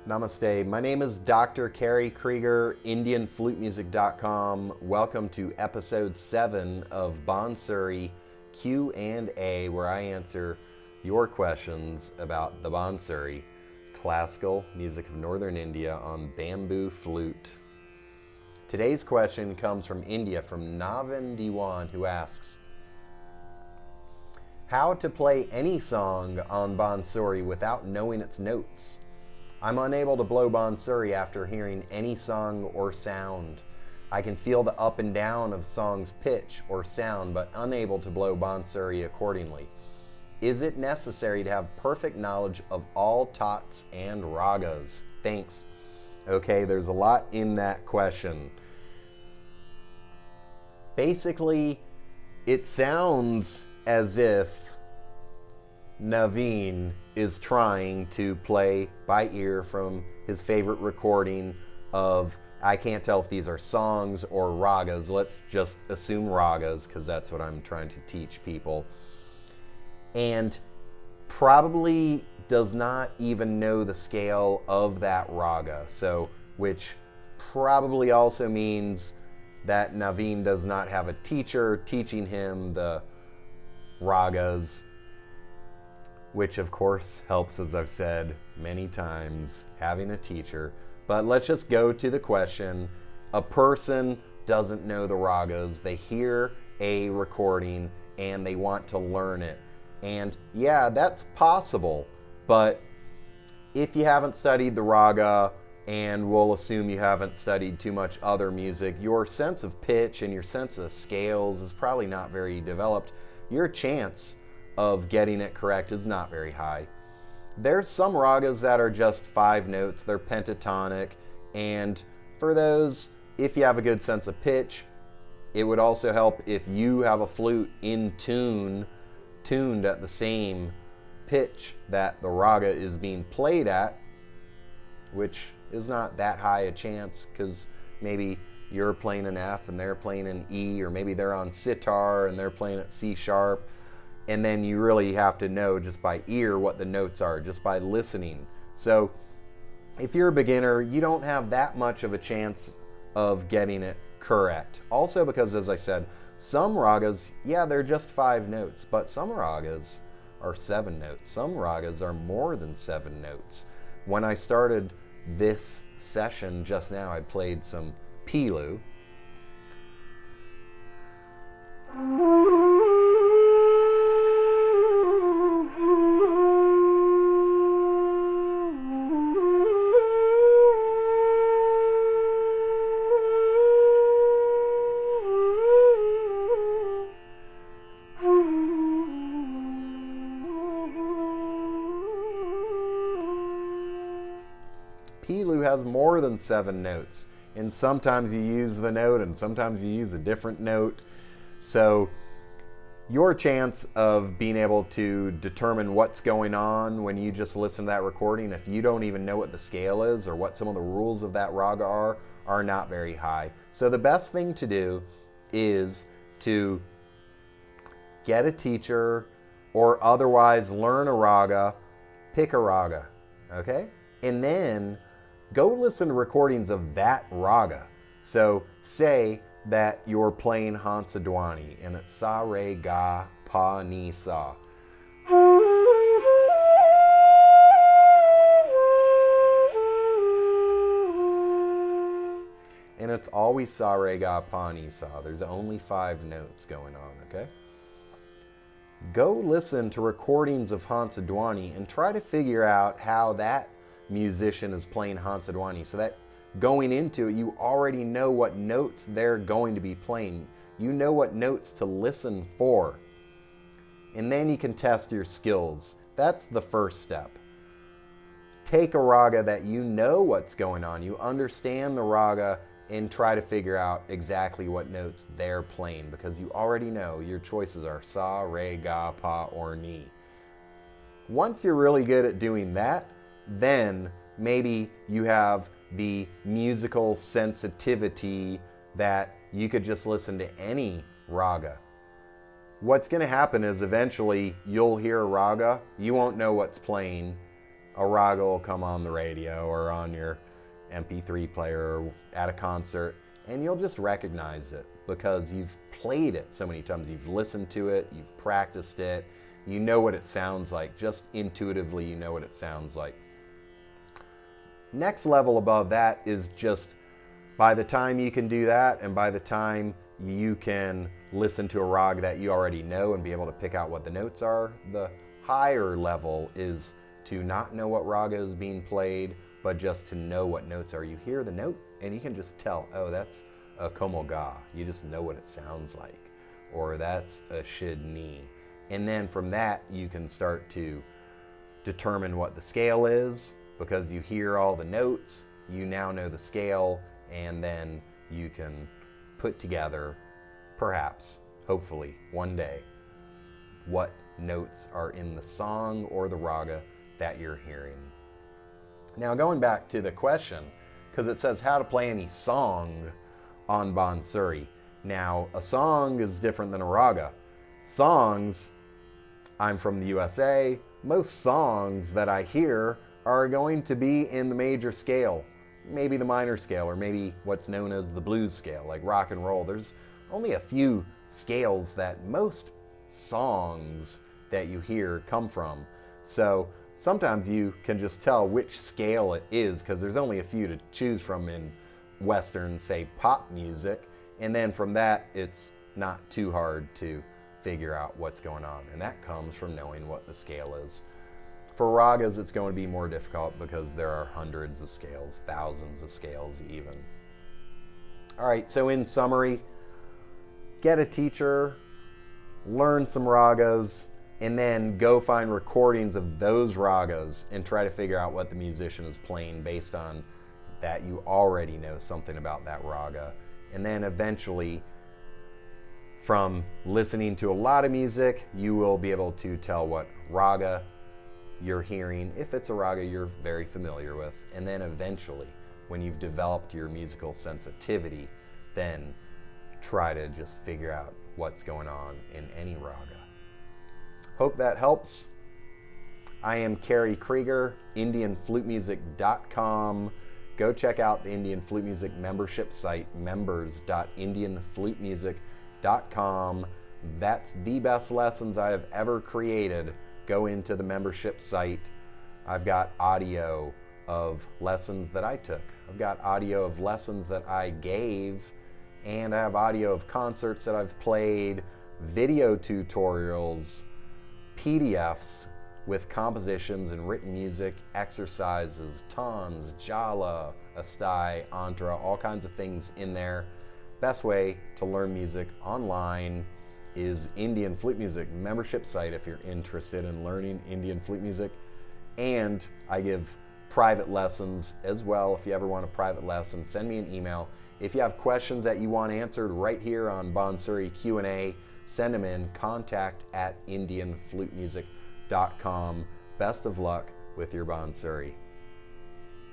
Namaste. My name is Dr. Kerry Kriger, IndianFluteMusic.com. Welcome to episode 7 of Bansuri Q A, where I answer your questions about the Bansuri, classical music of northern India on bamboo flute. Today's question comes from India, from Navin Diwan, who asks, how to play any song on Bansuri without knowing its notes? I'm unable to blow Bansuri after hearing any song or sound. I can feel the up and down of song's pitch or sound, but unable to blow Bansuri accordingly. Is it necessary to have perfect knowledge of all tots and ragas? Thanks. Okay, there's a lot in that question. Basically, it sounds as if Naveen is trying to play by ear from his favorite recording of, I can't tell if these are songs or ragas. Let's just assume ragas, because that's what I'm trying to teach people. And probably does not even know the scale of that raga. So, which probably also means that Naveen does not have a teacher teaching him the ragas, which of course helps, as I've said many times, having a teacher. But let's just go to the question. A person doesn't know the ragas. They hear a recording and they want to learn it. And yeah, that's possible. But if you haven't studied the raga, and we'll assume you haven't studied too much other music, your sense of pitch and your sense of scales is probably not very developed. Your chance of getting it correct is not very high. There's some ragas that are just 5 notes, they're pentatonic, and for those, if you have a good sense of pitch, it would also help if you have a flute in tune, tuned at the same pitch that the raga is being played at, which is not that high a chance, because maybe you're playing an F and they're playing an E, or maybe they're on sitar and they're playing at C sharp. And then you really have to know just by ear what the notes are, just by listening. So if you're a beginner, you don't have that much of a chance of getting it correct. Also because, as I said, some ragas, yeah, they're just 5 notes, but some ragas are 7 notes. Some ragas are more than 7 notes. When I started this session just now, I played some Pilu. Pilu has more than 7 notes, and sometimes you use the note and sometimes you use a different note. So your chance of being able to determine what's going on when you just listen to that recording, if you don't even know what the scale is or what some of the rules of that raga are not very high. So the best thing to do is to get a teacher, or otherwise learn a raga, pick a raga, okay? And then go listen to recordings of that raga. So say that you're playing Hansadwani and it's sa, re, ga, pa, ni, sa. And it's always sa, re, ga, pa, ni, sa. There's only 5 notes going on, okay? Go listen to recordings of Hansadwani and try to figure out how that musician is playing Hansadwani, so that going into it, you already know what notes they're going to be playing. You know what notes to listen for. And then you can test your skills. That's the first step. Take a raga that you know what's going on, you understand the raga, and try to figure out exactly what notes they're playing, because you already know your choices are sa, re, ga, pa, or ni. Once you're really good at doing that, then maybe you have the musical sensitivity that you could just listen to any raga. What's going to happen is eventually you'll hear a raga, you won't know what's playing, a raga will come on the radio or on your MP3 player or at a concert, and you'll just recognize it because you've played it so many times. You've listened to it, you've practiced it, you know what it sounds like. Just intuitively, you know what it sounds like. Next level above that is just by the time you can do that, and by the time you can listen to a raga that you already know and be able to pick out what the notes are, the higher level is to not know what raga is being played, but just to know what notes are. You hear the note and you can just tell, oh, that's a komoga. You just know what it sounds like. Or that's a shidni. And then from that, you can start to determine what the scale is, because you hear all the notes, you now know the scale, and then you can put together, perhaps, hopefully, one day, what notes are in the song or the raga that you're hearing. Now, going back to the question, because it says how to play any song on Bansuri. Now, a song is different than a raga. Songs, I'm from the USA, most songs that I hear are going to be in the major scale, maybe the minor scale, or maybe what's known as the blues scale, like rock and roll. There's only a few scales that most songs that you hear come from. So sometimes you can just tell which scale it is because there's only a few to choose from in Western, say, pop music. And then from that, it's not too hard to figure out what's going on. And that comes from knowing what the scale is. For ragas, it's going to be more difficult because there are hundreds of scales, thousands of scales even. All right, so in summary, get a teacher, learn some ragas, and then go find recordings of those ragas and try to figure out what the musician is playing based on that you already know something about that raga. And then eventually, from listening to a lot of music, you will be able to tell what raga you're hearing, if it's a raga you're very familiar with. And then eventually, when you've developed your musical sensitivity, then try to just figure out what's going on in any raga. Hope that helps. I am Kerry Kriger, IndianFluteMusic.com. Go check out the Indian Flute Music membership site, members.indianflutemusic.com. That's the best lessons I have ever created. Go into the membership site. I've got audio of lessons that I took. I've got audio of lessons that I gave, and I have audio of concerts that I've played, video tutorials, PDFs with compositions and written music, exercises, tons, jala, astai, antra, all kinds of things in there. Best way to learn music online is Indian Flute Music membership site if you're interested in learning Indian flute music. And I give private lessons as well. If you ever want a private lesson, send me an email. If you have questions that you want answered right here on Bansuri Q A, send them in, contact@indianflutemusic.com. Best of luck with your Bansuri.